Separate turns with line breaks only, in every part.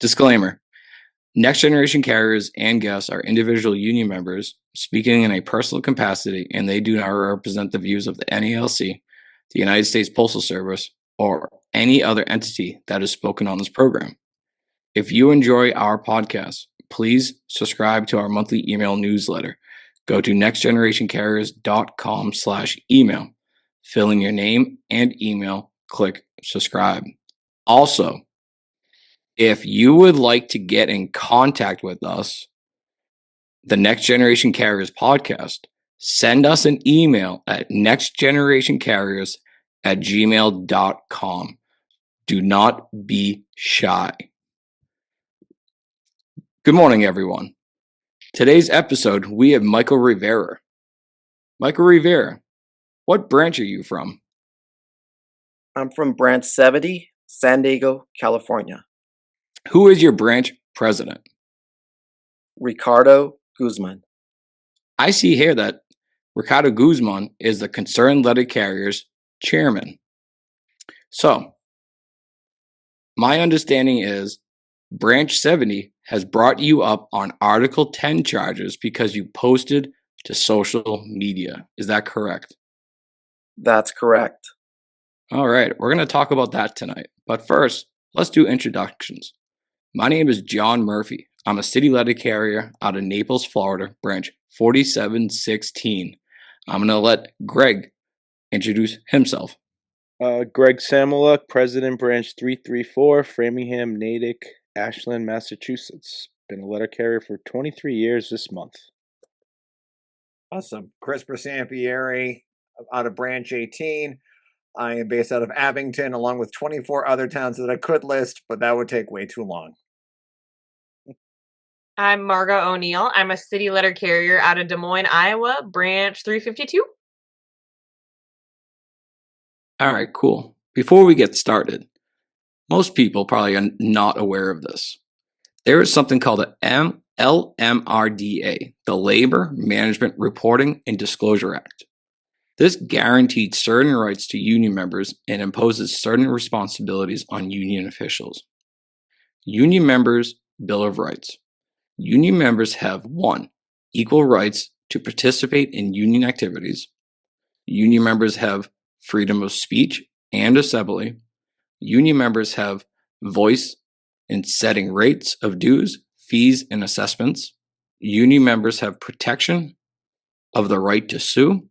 Disclaimer. Next Generation carriers and guests are individual union members speaking in a personal capacity, and they do not represent the views of the NALC, the United States Postal Service, or any other entity that is spoken on this program. If you enjoy our podcast, please subscribe to our monthly email newsletter. Go to nextgenerationcarriers.com/email. Fill in your name and email, click subscribe. Also, if you would like to get in contact with us, the Next Generation Carriers podcast, send us an email at nextgenerationcarriers@gmail.com. Do not be shy. Good morning, everyone. Today's episode, we have Michael Rivera. Michael Rivera, what branch are you from?
I'm from branch 70, San Diego, California.
Who is your branch president?
Ricardo Guzman.
I see here that Ricardo Guzman is the Concerned Letter Carriers chairman. So, my understanding is Branch 70 has brought you up on Article 10 charges because you posted to social media. Is that correct?
That's correct.
All right, we're going to talk about that tonight. But first, let's do introductions. My name is John Murphy. I'm a city letter carrier out of Naples, Florida, branch 4716. I'm going to let Greg introduce himself.
Greg Samoluk, President, Branch 334, Framingham, Natick, Ashland, Massachusetts. Been a letter carrier for 23 years this month.
Awesome. Chris Bersampieri out of Branch 18. I am based out of Abington, along with 24 other towns that I could list, but that would take way too long.
I'm Marga O'Neill. I'm a city letter carrier out of Des Moines, Iowa, branch 352.
All right, cool. Before we get started, most people probably are not aware of this. There is something called the LMRDA, the Labor Management Reporting and Disclosure Act. This guaranteed certain rights to union members and imposes certain responsibilities on union officials. Union members' Bill of Rights. Union members have 1. Equal rights to participate in union activities. Union members have freedom of speech and assembly. Union members have voice in setting rates of dues, fees, and assessments. Union members have protection of the right to sue.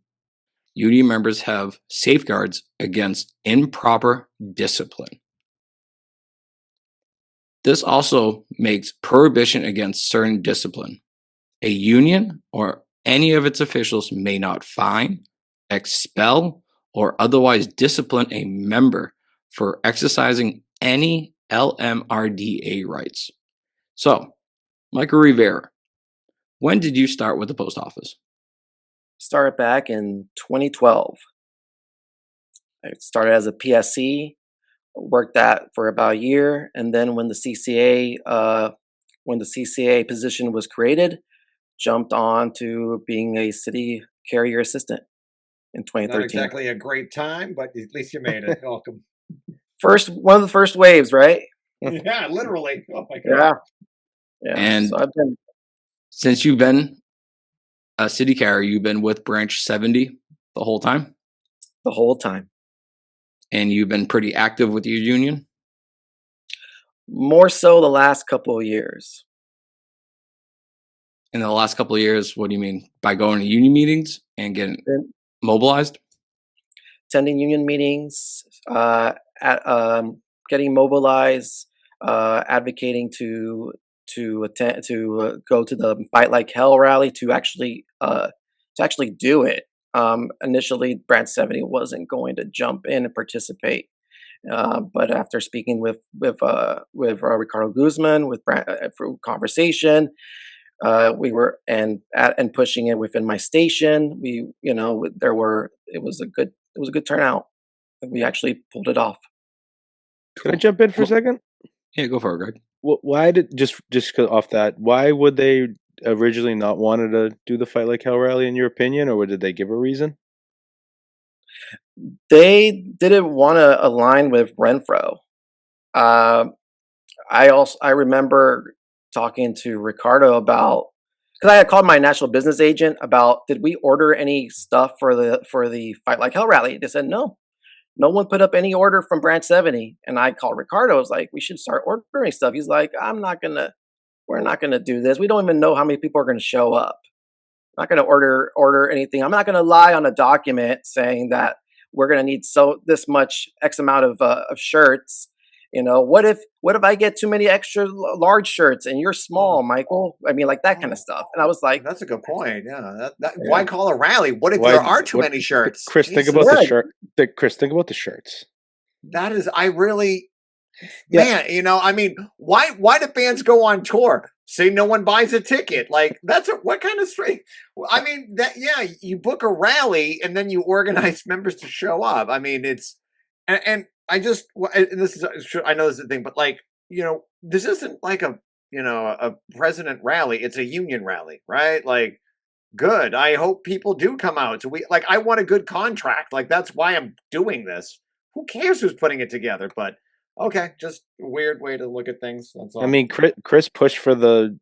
Union members have safeguards against improper discipline. This also makes prohibition against certain discipline. A union or any of its officials may not fine, expel, or otherwise discipline a member for exercising any LMRDA rights. So, Michael Rivera, when did you start with the post office?
Started back in 2012. I started as a PSC, worked that for about a year, and then when the CCA position was created, jumped on to being a city carrier assistant in 2013.
Not exactly a great time, but at least you made it. Welcome.
One of the first waves, right?
Yeah, literally. Oh my God.
Yeah.
And
so I've been,
since you've been a city carrier, you've been with Branch 70 the whole time?
the whole time.
And you've been pretty active with your union?
More so the last couple of years.
In the last couple of years, what do you mean? By going to union meetings and getting mobilized?
Attending union meetings, getting mobilized, advocating to attend go to the Fight Like Hell rally to actually do it. Initially, Branch 70 wasn't going to jump in and participate, but after speaking with Ricardo Guzman, through conversation, we were and pushing it within my station. It was a good turnout. We actually pulled it off.
Can I jump in for a second?
Yeah, go for it, Greg.
Why did just off that? Why would they originally not wanted to do the Fight Like Hell rally, in your opinion, or did they give a reason?
They didn't want to align with Renfro. I remember talking to Ricardo about, because I had called my national business agent about, did we order any stuff for the Fight Like Hell rally? They said no. No one put up any order from Branch 70. And I called Ricardo. I was like, we should start ordering stuff. He's like, we're not gonna do this. We don't even know how many people are gonna show up. I'm not gonna order anything. I'm not gonna lie on a document saying that we're gonna need this much X amount of shirts. What if I get too many extra large shirts and you're small, Michael? I mean, like that kind of stuff. And I was like,
That's a good point. Yeah. Why
yeah,
call a rally? What if
Why?
there are too
What?
many shirts?
Chris, think
Jesus.
about the
right.
shirt. Chris, think about the shirts.
That is, I really,
Yeah.
man, I mean, why do bands go on tour? Say no one buys a ticket. Like, what kind of straight? I mean, you book a rally and then you organize members to show up. I mean, and I just, and this is, I know this is a thing, but like, this isn't like a president rally. It's a union rally, right? Like, good. I hope people do come out. So I want a good contract. Like, that's why I'm doing this. Who cares who's putting it together? But okay, just a weird way to look at things. That's all.
I mean, Chris pushed for the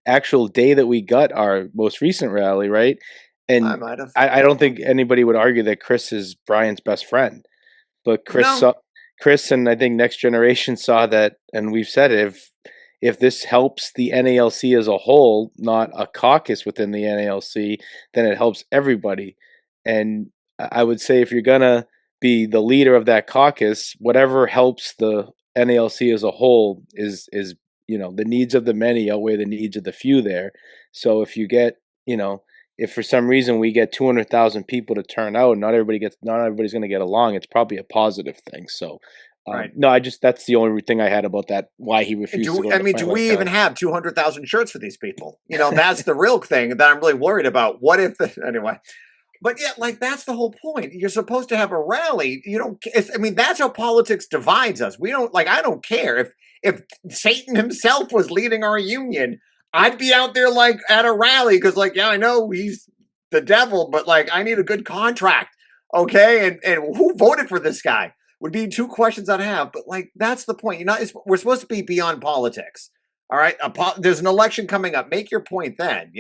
actual day that we got our most recent rally, right?
I
And
might have.
I don't think anybody would argue that Chris is Brian's best friend, but
No.
Chris and I think Next Generation saw that, and we've said it, if this helps the NALC as a whole, not a caucus within the NALC, then it helps everybody. And I would say if you're gonna be the leader of that caucus, whatever helps the NALC as a whole is the needs of the many outweigh the needs of the few there. So if you get if for some reason we get 200,000 people to turn out, not everybody's going to get along. It's probably a positive thing. So
Right.
no, that's the only thing I had about that. Why he refused to go.
I mean, do we even have 200,000 shirts for these people? That's the real thing that I'm really worried about. What if anyway? But yeah, like that's the whole point. You're supposed to have a rally. You don't. I mean, that's how politics divides us. We don't like. I don't care if Satan himself was leading our union. I'd be out there like at a rally because, like, yeah, I know he's the devil, but like, I need a good contract, okay? And who voted for this guy would be two questions I'd have. But like, that's the point. We're supposed to be beyond politics. All right, there's an election coming up. Make your point then.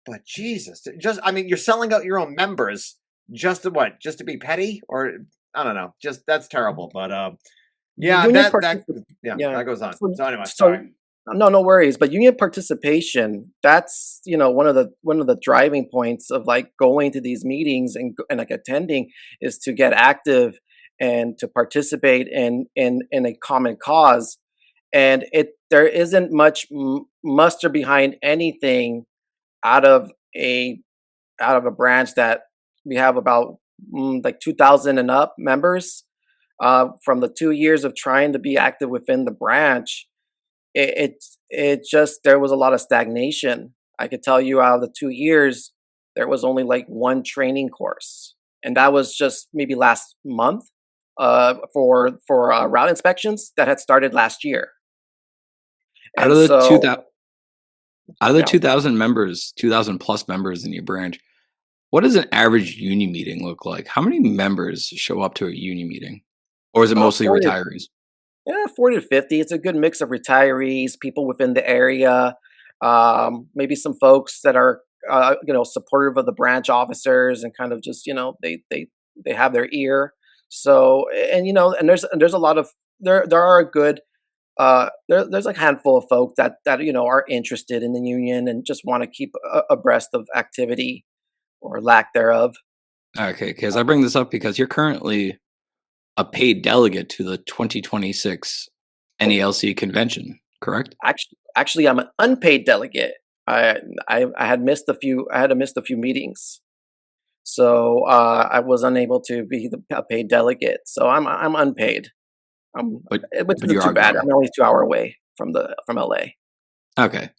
But Jesus, I mean, you're selling out your own members just to what? Just to be petty, or I don't know. Just that's terrible. But yeah, that goes on. So anyway, sorry.
No worries. But union participation, that's one of the driving points of like going to these meetings and like attending is to get active and to participate in a common cause. And there isn't much muster behind anything out of a branch that we have about like 2,000 and up members. From the 2 years of trying to be active within the branch, it just, there was a lot of stagnation. I could tell you out of the 2 years, there was only like one training course, and that was just maybe last month for route inspections that had started last year.
Out of the 2,000 members, 2,000 plus members in your branch, what does an average union meeting look like? How many members show up to a union meeting? Or is it mostly retirees?
Yeah, 40 to 50. It's a good mix of retirees, people within the area, maybe some folks that are, supportive of the branch officers and kind of just, they have their ear. So, and there's a lot of, there are a good, there's like a handful of folk that are interested in the union and just want to keep abreast of activity or lack thereof.
Okay, because I bring this up because you're currently a paid delegate to the 2026 NELC convention, correct?
Actually, I'm an unpaid delegate. I had missed a few. I had to miss a few meetings, so I was unable to be a paid delegate. So I'm unpaid. Which isn't too bad. I'm only 2 hours away from LA.
Okay.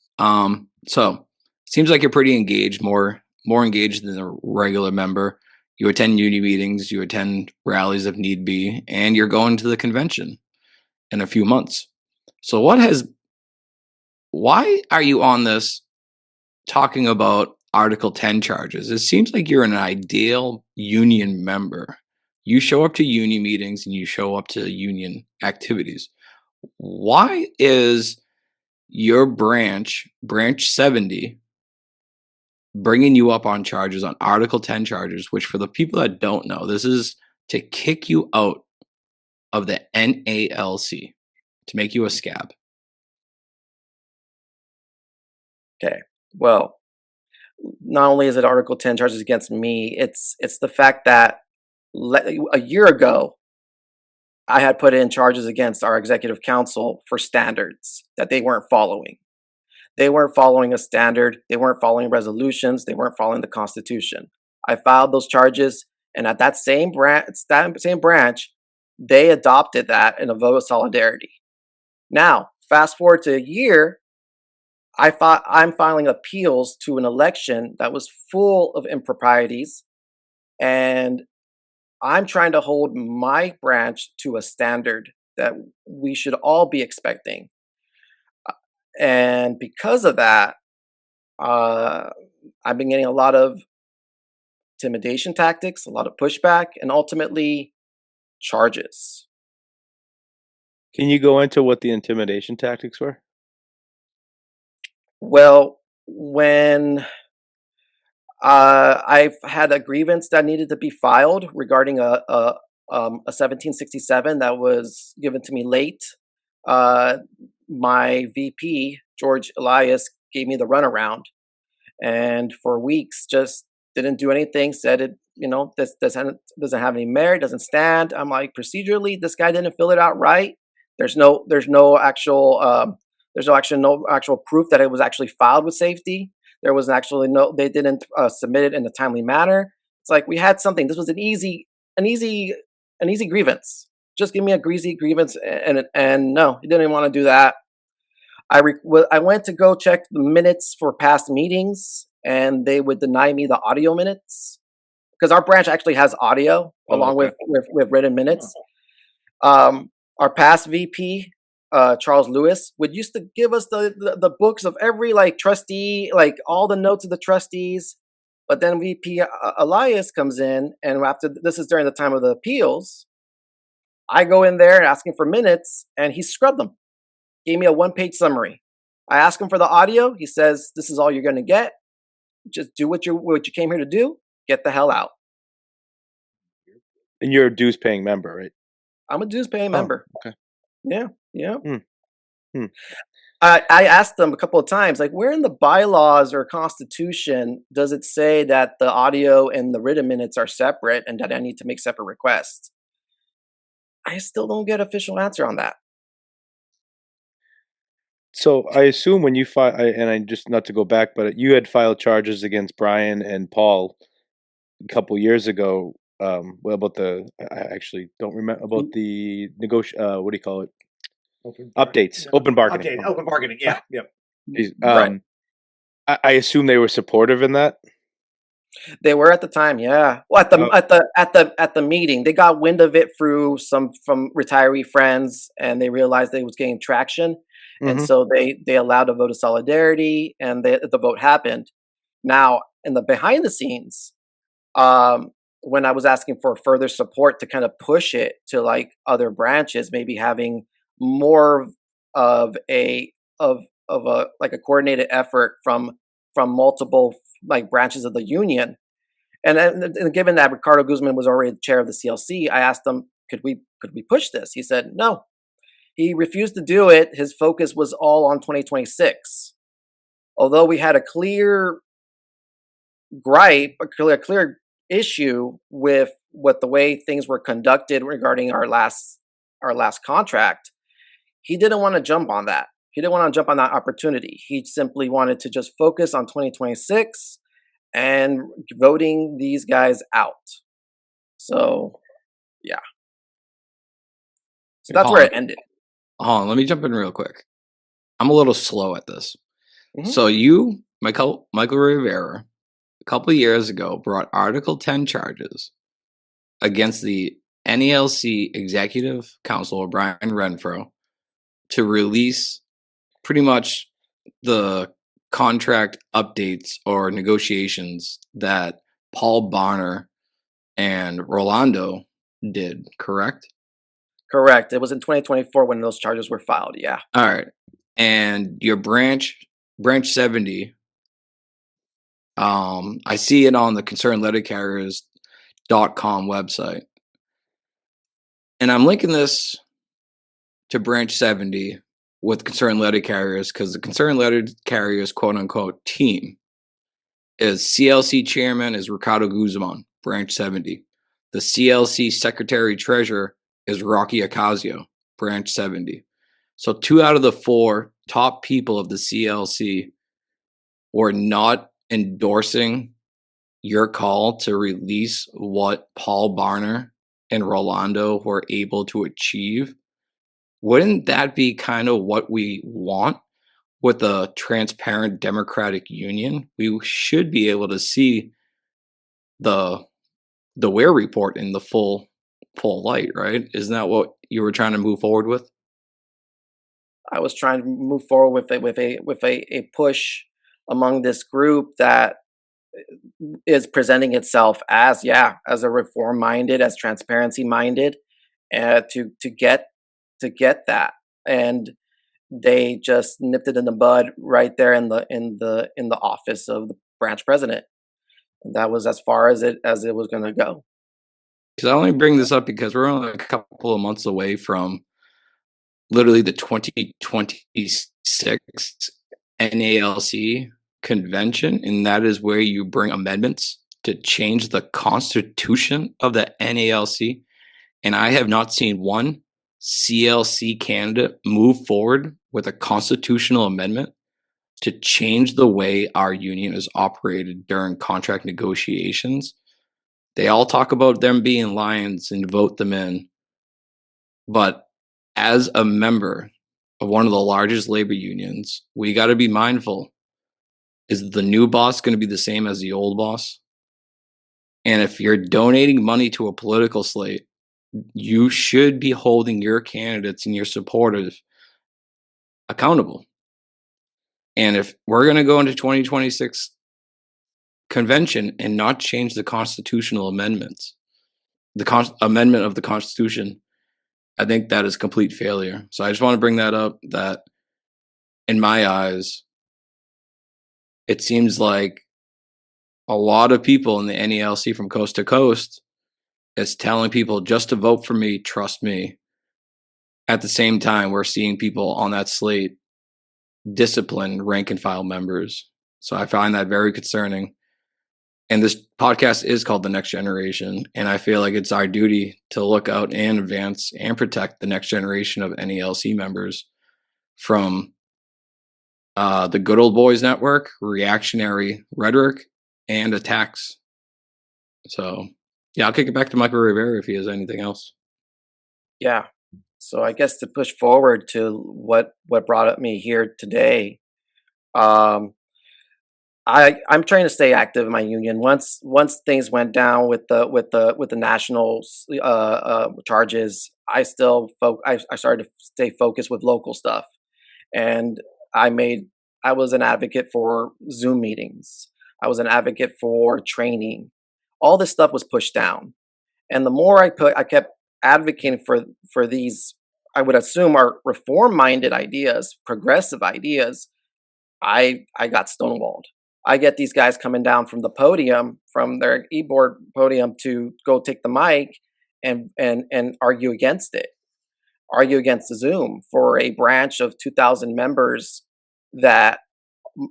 So seems like you're pretty engaged, more engaged than a regular member. You attend union meetings, you attend rallies if need be, and you're going to the convention in a few months. So why are you on this talking about Article 10 charges? It seems like you're an ideal union member. You show up to union meetings and you show up to union activities. Why is your branch 70, bringing you up on charges, on Article 10 charges, which for the people that don't know, this is to kick you out of the NALC, to make you a scab?
Okay. Well, not only is it Article 10 charges against me, it's the fact that a year ago I had put in charges against our executive council for standards that they weren't following. They weren't following a standard. They weren't following resolutions. They weren't following the Constitution. I filed those charges, and at that same branch, they adopted that in a vote of solidarity. Now, fast forward to a year, I'm filing appeals to an election that was full of improprieties, and I'm trying to hold my branch to a standard that we should all be expecting. And because of that, uh, I've been getting a lot of intimidation tactics, a lot of pushback, and ultimately charges.
Can you go into what the intimidation tactics were?
Well, when I've had a grievance that needed to be filed regarding a 1767 that was given to me late. My VP, George Elias, gave me the runaround, and for weeks just didn't do anything. Said it, this doesn't have any merit, doesn't stand. I'm like, procedurally, this guy didn't fill it out right. There's no actual proof that it was actually filed with safety. There was actually they didn't submit it in a timely manner. It's like we had something. This was an easy grievance. Just give me a greasy grievance, and no, he didn't even want to do that. I went to go check the minutes for past meetings, and they would deny me the audio minutes because our branch actually has audio along
okay.
with written minutes. Our past VP, Charles Lewis, would used to give us the books of every trustee, all the notes of the trustees. But then VP Elias comes in, and after this is during the time of the appeals, I go in there asking for minutes, and he scrubbed them. Gave me a 1-page summary. I asked him for the audio. He says, "This is all you're going to get. Just do what you came here to do. Get the hell out."
And you're a dues paying member, right?
I'm a dues paying member.
Okay.
Yeah, yeah.
Hmm.
I asked them a couple of times, where in the bylaws or constitution does it say that the audio and the written minutes are separate and that I need to make separate requests? I still don't get official answer on that.
So I assume when you file, and I just not to go back, but you had filed charges against Brian and Paul a couple years ago. What about I actually don't remember about the what do you call it? Updates, open bargaining.
Open bargaining. Yeah, yep.
Right.
I assume they were supportive in that.
They were at the time, yeah. Well, at the meeting, they got wind of it through from retiree friends, and they realized they was getting traction, and
Mhm.
so they allowed a vote of solidarity, and the vote happened. Now, in the behind the scenes, when I was asking for further support to kind of push it to other branches, maybe having more of a coordinated effort from multiple branches of the union. And given that Ricardo Guzman was already the chair of the CLC, I asked him, could we push this? He said no. He refused to do it. His focus was all on 2026. Although we had a clear gripe, a clear issue with what the way things were conducted regarding our last contract, he didn't want to jump on that. He didn't want to jump on that opportunity. He simply wanted to just focus on 2026 and voting these guys out. So, yeah. So that's where it ended.
Hold on, let me jump in real quick. I'm a little slow at this.
Mhm.
So you, Michael Rivera, a couple of years ago brought Article 10 charges against the NALC Executive Council, Brian Renfro, to release pretty much the contract updates or negotiations that Paul Bonner and Rolando did, correct?
Correct. It was in 2024 when those charges were filed. Yeah.
All right. And your branch 70, I see it on the concernedlettercarriers.com website. And I'm linking this to branch 70 with concerned letter carriers because the concerned letter carriers quote unquote team is CLC chairman is Ricardo Guzman, branch 70. The CLC secretary treasurer is Rocky Ocasio, branch 70. So 2 out of the 4 top people of the CLC were not endorsing your call to release what Paul Barner and Rolando were able to achieve. Wouldn't that be kind of what we want with a transparent democratic union? We should be able to see the Ware report in the full light, right? Isn't that what you were trying to move forward with?
I was trying to move forward with a push among this group that is presenting itself as as a reform minded, as transparency minded, to get that. And they just nipped it in the bud right there in the office of the branch president. That was as far as it was going to go.
Because I only bring this up because we're only a couple of months away from literally the 2026 NALC convention, and that is where you bring amendments to change the constitution of the NALC. And I have not seen one CLC candidate move forward with a constitutional amendment to change the way our union is operated during contract negotiations. They all talk about them being lions and vote them in. But as a member of one of the largest labor unions, we got to be mindful. Is the new boss going to be the same as the old boss? And if you're donating money to a political slate, you should be holding your candidates and your supporters accountable. And if we're going to go into 2026 convention and not change the constitutional amendments, the amendment of the Constitution, I think that is complete failure. So I just want to bring that up, that in my eyes, it seems like a lot of people in the NELC from coast to coast is telling people just to vote for me, trust me. At the same time, we're seeing people on that slate discipline rank and file members. So I find that very concerning. And this podcast is called The Next Generation. And I feel like it's our duty to look out and advance and protect the next generation of NELC members from the good old boys network, reactionary rhetoric, and attacks. So, yeah, I'll kick it back to Michael Rivera if he has anything else.
Yeah. So I guess to push forward to what brought up me here today, I'm trying to stay active in my union. Once things went down with the national charges, I started to stay focused with local stuff, and I was an advocate for Zoom meetings. I was an advocate for training. All this stuff was pushed down, and the more I kept advocating for these, I would assume are reform minded ideas, progressive ideas. I got stonewalled. I get these guys coming down from the podium, from their e-board podium, to go take the mic and argue against it, argue against the Zoom for a branch of 2,000 members that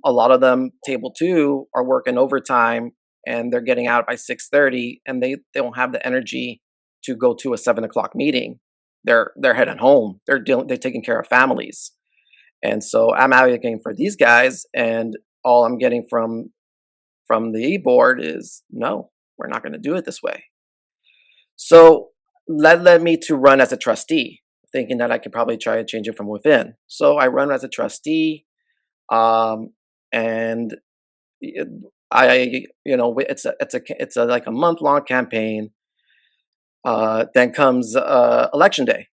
a lot of them, table 2, are working overtime and they're getting out by 6:30, and they don't have the energy to go to a 7 o'clock meeting. They're heading home. They're taking care of families. And so I'm advocating for these guys, and all I'm getting from the e-board is, no, we're not going to do it this way. So that led me to run as a trustee, thinking that I could probably try to change it from within. So I run as a trustee, and it's like a month-long campaign. Then comes election day,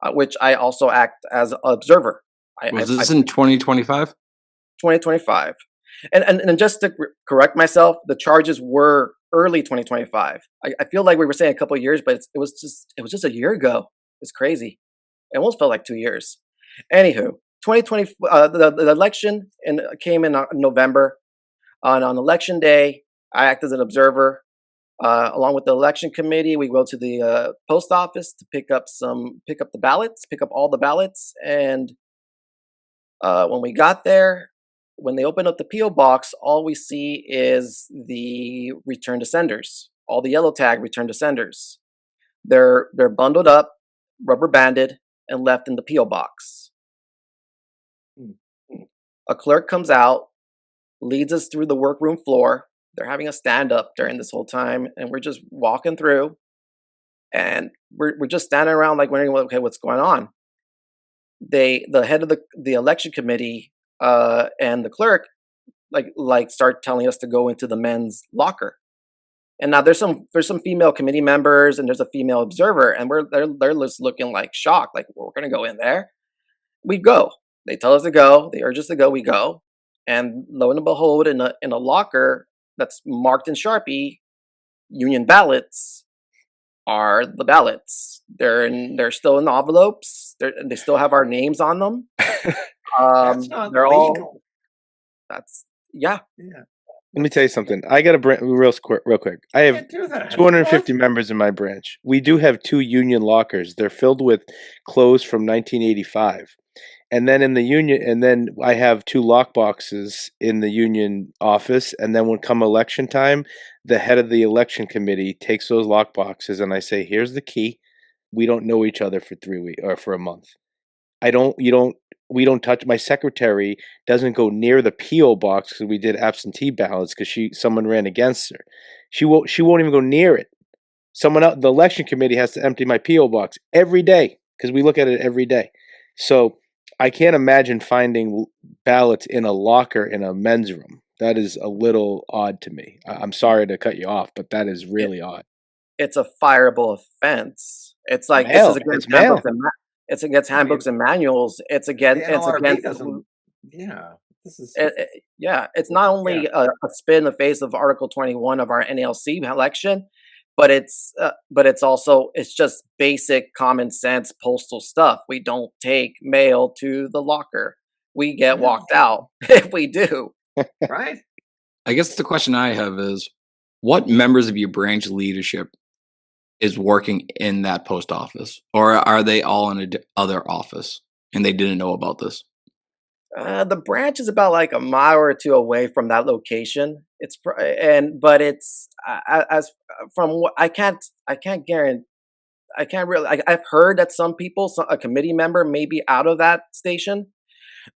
which I also act as an observer.
Was this in 2025?
2025. And just to correct myself, the charges were early 2025. I feel like we were saying a couple of years, but it was just a year ago. It's crazy. It almost felt like 2 years. Anywho, 2020, the election came in November. On election day, I act as an observer. Along with the election committee, we go to the post office to pick up the ballots, pick up all the ballots. And when we got there, when they open up the PO box, all we see is the return to senders, all the yellow tag return to senders. They're bundled up, rubber banded, and left in the PO box. A clerk comes out, leads us through the workroom floor. They're having a stand up during this whole time, and we're just walking through, and we're just standing around like wondering, okay, what's going on? The head of the election committee and the clerk like start telling us to go into the men's locker. And now there's some female committee members and there's a female observer, and they're just looking like shocked, like we're gonna go in there. We go. They tell us to go. They urge us to go. We go, and lo and behold, in a locker that's marked in Sharpie, union ballots are the ballots. They're still in the envelopes. They still have our names on them.
That's not
They're
legal.
all. That's yeah.
Yeah.
Let me tell you something. I got a real quick. I have
Can't do that.
250 members in my branch. We do have 2 union lockers. They're filled with clothes from 1985. And then in the union, and then I have 2 lock boxes in the union office. And then when come election time, the head of the election committee takes those lock boxes, and I say, "Here's the key. We don't know each other for 3 weeks or for a month. We don't touch." My secretary doesn't go near the PO box because we did absentee ballots because someone ran against her. She won't even go near it. Someone else, the election committee has to empty my PO box every day because we look at it every day. So I can't imagine finding ballots in a locker in a men's room. That is a little odd to me. I'm sorry to cut you off, but that is really odd.
It's a fireable offense. It's like this
Mail.
is against
It's mail.
it's against handbooks and manuals. It's
The
against
NLRB doesn't. Yeah. This is.
yeah. It's not only a spit in the face of Article 21 of our NLC election, but it's also it's just basic common sense postal stuff. We don't take mail to the locker. We get walked out if we do.
Right.
I guess the question I have is, what members of your branch leadership is working in that post office, or are they all in other office and they didn't know about this?
The branch is about like a mile or two away from that location. But it's as from what I can't guarantee. I can't really. I've heard that some people, a committee member, may be out of that station,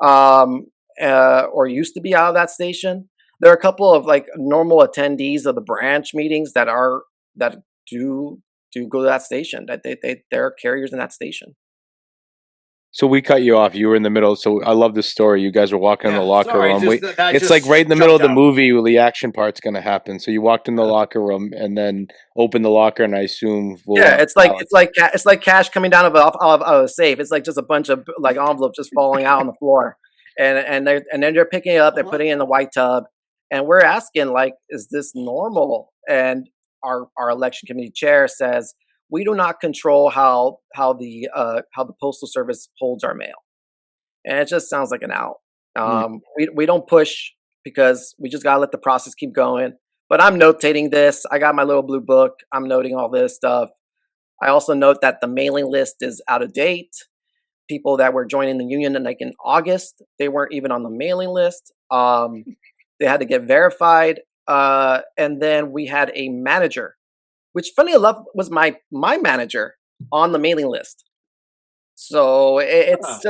or used to be out of that station. There are a couple of like normal attendees of the branch meetings that do go to that station. That there are carriers in that station.
So we cut you off. You were in the middle. So I love this story. You guys were walking in the locker room. It's like right in the middle of the movie where the action part's going to happen. So you walked in the locker room and then opened the locker, and I assume
it's like cash coming down of a safe. It's like just a bunch of like envelopes just falling out on the floor, and then they're picking it up. They're putting it in the white tub, and we're asking like, is this normal? And our election committee chair says, we do not control how the postal service holds our mail, and it just sounds like an out. We don't push because we just gotta let the process keep going. But I'm notating this. I got my little blue book. I'm noting all this stuff. I also note that the mailing list is out of date. People that were joining the union like in August, they weren't even on the mailing list. They had to get verified, and then we had a manager, which funny enough was my manager on the mailing list. So it was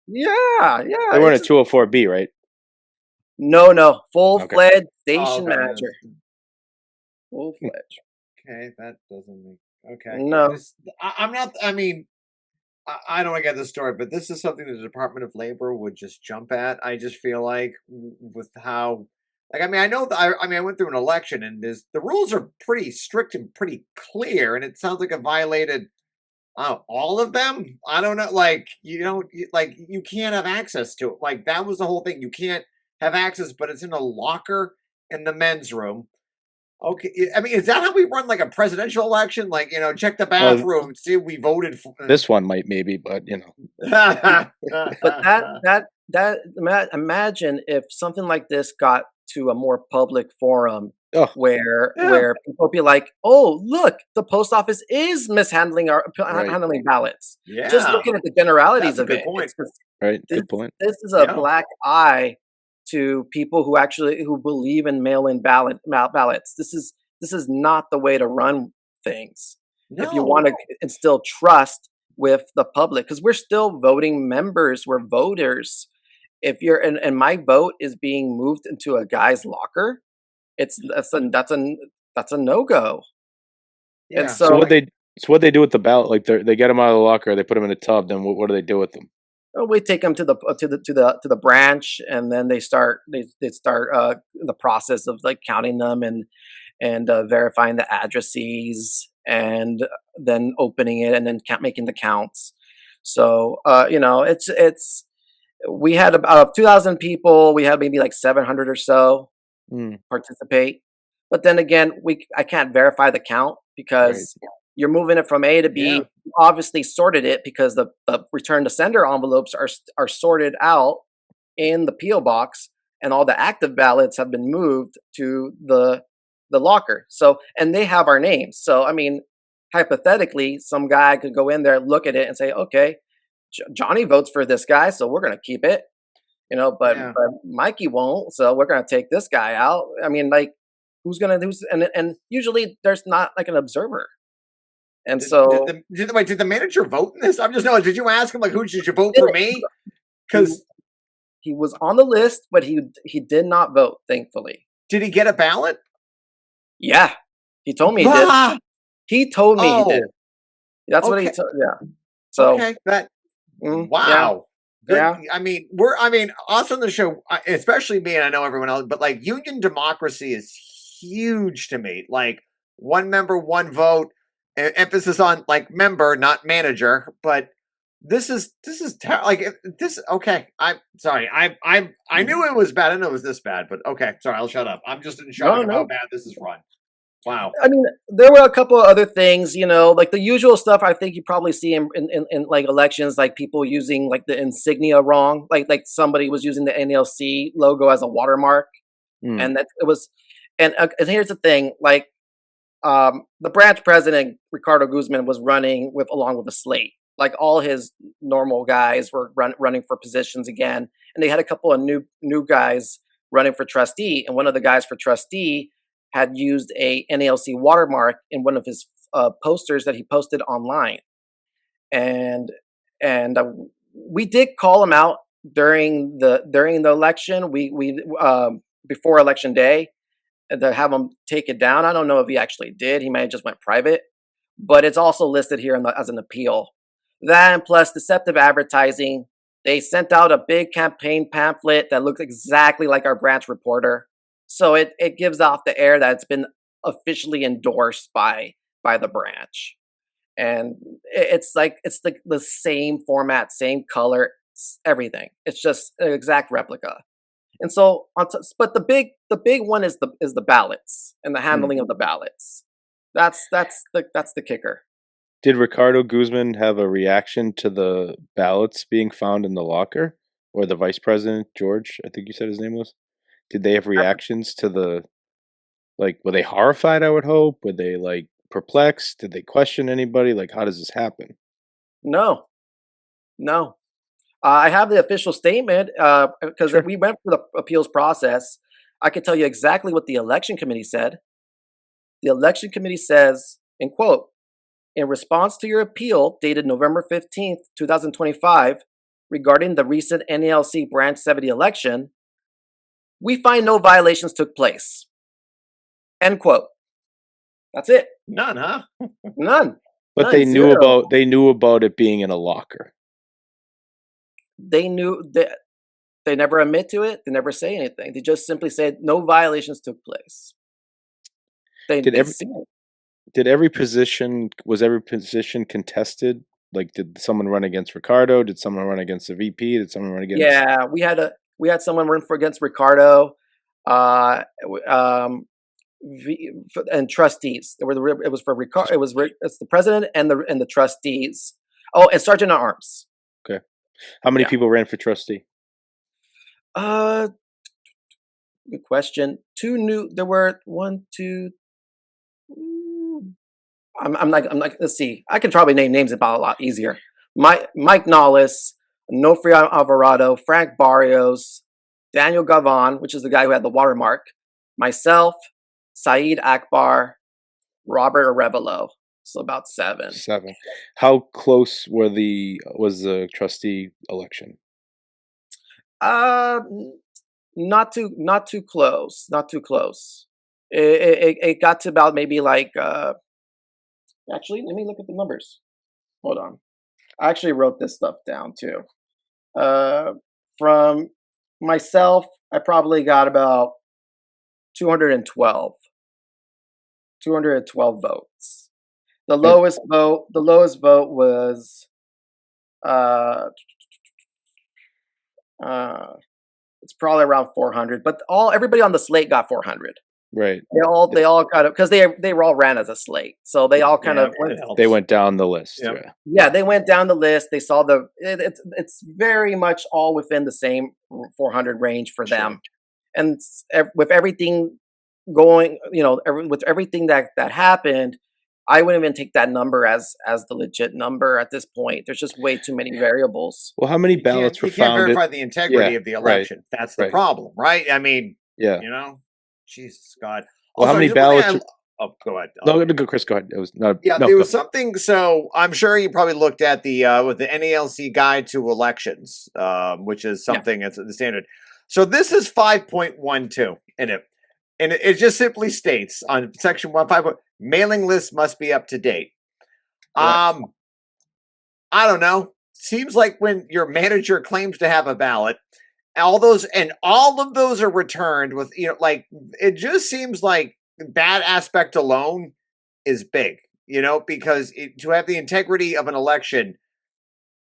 yeah.
They weren't a 204B, right?
No, full-fledged station manager. Full-fledged.
Okay, that doesn't make okay.
No,
I'm not. I mean, I don't get the story, but this is something the Department of Labor would just jump at. I just feel like with how, like, I mean, I know. I went through an election, and the rules are pretty strict and pretty clear, and it sounds like it violated all of them. I don't know. Like, you can't have access to it. Like, that was the whole thing. You can't have access, but it's in a locker in the men's room. Okay, I mean, is that how we run like a presidential election? Like, check the
Well,
bathroom, see we voted for.
this one might maybe, but
But imagine if something like this got to a more public forum
oh,
where
Yeah,
people be like, "Oh, look, the post office is mishandling
right,
handling ballots." Just
yeah,
looking at the generalities
that's a
of
good
it,
point.
it's just
right.
this
Good point.
this is a
Yeah,
black eye to people who believe in mail-in ballots. This is not the way to run things if you want
no,
to instill trust with the public, because we're still voting members, we're voters. If you're and my vote is being moved into a guy's locker, it's that's a no-go. And
yeah.
So
so
what they do with the ballot? Like they get them out of the locker, they put them in a tub. Then what do they do with them?
we take them to the branch, and then they start the process of like counting them and verifying the addresses, and then opening it, and then making the counts. So it's we had about 2,000 people. We had maybe like 700 or so
Mm,
participate. But then again, I can't verify the count
right.
because you're moving it from A to
Yeah.
B. Obviously sorted it because the return to sender envelopes are sorted out in the PO box, and all the active ballots have been moved to the locker. So, and they have our names. So I mean, hypothetically, some guy could go in there, look at it, and say, okay, Johnny votes for this guy, so we're gonna keep it. But
Yeah.
Mikey won't, so we're gonna take this guy out. I mean, like, who's and usually there's not like an observer, and so
Did the manager vote in this? I'm just no. Did you ask him like, who should you vote
did
for
it.
me?
He
Because
he was on the list, but he did not vote. Thankfully,
did he get a ballot?
yeah, he told me he did.
Ah,
He told me he did.
oh,
That's what he
okay,
told. Yeah. So
okay. That
yeah,
wow. Good.
yeah.
I mean, us on the show, especially me, and I know everyone else, but like union democracy is huge to me. Like one member, one vote. Emphasis on like member, not manager. But like this. Okay, I'm sorry. I knew it was bad. I didn't know it was this bad. But okay, sorry. I'll shut up. I'm just in shock
No,
of how
no.
bad this is run. Wow.
I mean, there were a couple of other things, like the usual stuff. I think you probably see in like elections, like people using like the insignia wrong, like somebody was using the NLC logo as a watermark,
Mm,
and that it was. And here's the thing, like the branch president Ricardo Guzman was running along with a slate, like all his normal guys were running for positions again, and they had a couple of new guys running for trustee, and one of the guys for trustee had used a NALC watermark in one of his posters that he posted online, and and we did call him out during the election. We before election day, to have him take it down. I don't know if he actually did. He may have just went private, but it's also listed here as an appeal. That and plus deceptive advertising. They sent out a big campaign pamphlet that looks exactly like our branch reporter. So it gives off the air that it's been officially endorsed by the branch. And it's like the same format, same color, everything. It's just an exact replica. And so, but the big one is the ballots and the
mm.
handling of the ballots. That's the kicker.
Did Ricardo Guzman have a reaction to the ballots being found in the locker, or the vice president George? I think you said his name was. Did they have reactions to the like? Were they horrified? I would hope. Were they like perplexed? Did they question anybody? Like, how does this happen?
No, no. I have the official statement because
Sure.
we went through the appeals process. I can tell you exactly what the election committee said. The election committee says, in quote, in response to your appeal dated November 15th, 2025, regarding the recent NALC Branch 70 election, we find no violations took place. End quote. That's it.
None, huh?
None.
But
None. Zero.
they knew about it being in a locker.
They knew that they never admit to it. They never say anything. They just simply said no violations took place.
Did
They
every
see it.
did every position was every position contested? Like, did someone run against Ricardo? Did someone run against the VP? Did someone run against?
Yeah, we had someone run for against Ricardo. Uh, w- um, and trustees. It was for Ricardo. It's the president and the trustees. Oh, and sergeant at arms.
Okay. How many
Yeah.
people ran for trustee?
Good question. There were one, two. I'm like. Let's see. I can probably name names about a lot easier. Mike Nollis, Nofri Alvarado, Frank Barrios, Daniel Gavon, which is the guy who had the watermark, myself, Saeed Akbar, Robert Arevalo. So about 7.
7. How close was the trustee election?
Not too close. Not too close. It got to about maybe like. Actually, let me look at the numbers. Hold on. I actually wrote this stuff down too. From myself, I probably got about 212 votes. The lowest vote was it's probably around 400, but everybody on the slate got 400.
Right.
They all kind of, because they were all ran as a slate, so they all kind of
they went down the list.
Yep.
Yeah, they went down the list. They saw it's very much all within the same 400 range for them, and with everything going, with everything that happened, I wouldn't even take that number as the legit number at this point. There's just way too many variables.
Well, how many ballots were
you can't
found?
verify the integrity of the election.
Right,
That's the problem, right? I mean,
yeah.
Jesus God.
Well,
Also,
how many ballots?
Oh, go ahead.
No, go, Chris. Go ahead. It was no.
There was something. So I'm sure you probably looked at the with the NALC guide to elections, which is something that's the standard. So this is 5.12 in it, and it just simply states on section 1.5, mailing lists must be up to date.
Correct.
I don't know. Seems like when your manager claims to have a ballot, all of those are returned with, like, it just seems like that aspect alone is big, because to have the integrity of an election,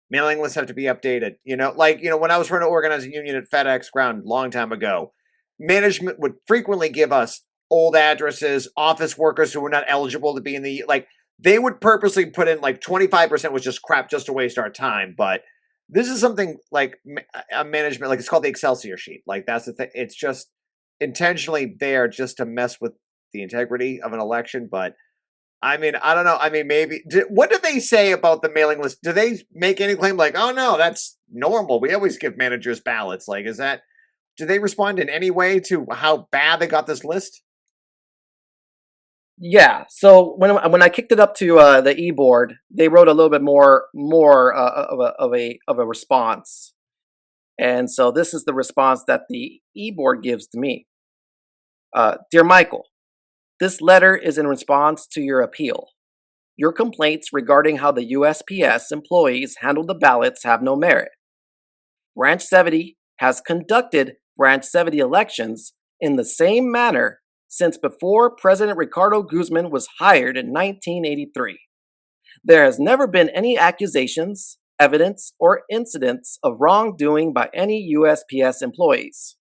mailing lists have to be updated. When I was trying to organize a union at FedEx Ground a long time ago, management would frequently give us old addresses, office workers who were not eligible to be in they would purposely put in 25% was just crap just to waste our time. But this is something like a management, it's called the Excelsior sheet. That's the thing. It's just intentionally there just to mess with the integrity of an election. But I mean, I don't know. I mean, maybe what do they say about the mailing list? Do they make any claim oh no, that's normal? We always give managers ballots. Do they respond in any way to how bad they got this list?
Yeah. So when I kicked it up to the e-board, they wrote a little bit more of a response, and so this is the response that the e-board gives to me. Dear Michael, this letter is in response to your appeal. Your complaints regarding how the USPS employees handled the ballots have no merit. Branch 70 has conducted Branch 70 elections in the same manner since before President Ricardo Guzman was hired in 1983. There has never been any accusations, evidence, or incidents of wrongdoing by any USPS employees.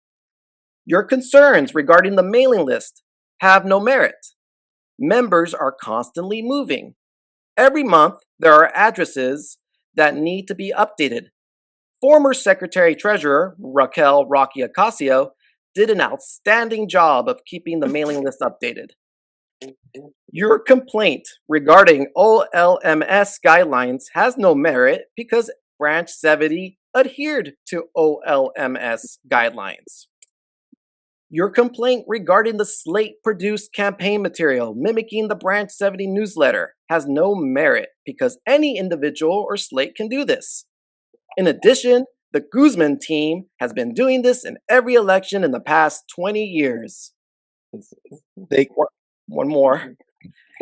Your concerns regarding the mailing list have no merit. Members are constantly moving. Every month, there are addresses that need to be updated. Former Secretary Treasurer Raquel Rocky Ocasio did an outstanding job of keeping the mailing list updated. Your complaint regarding OLMS guidelines has no merit because Branch 70 adhered to OLMS guidelines. Your complaint regarding the slate-produced campaign material mimicking the Branch 70 newsletter has no merit because any individual or slate can do this. In addition, the Guzman team has been doing this in every election in the past 20 years. One more.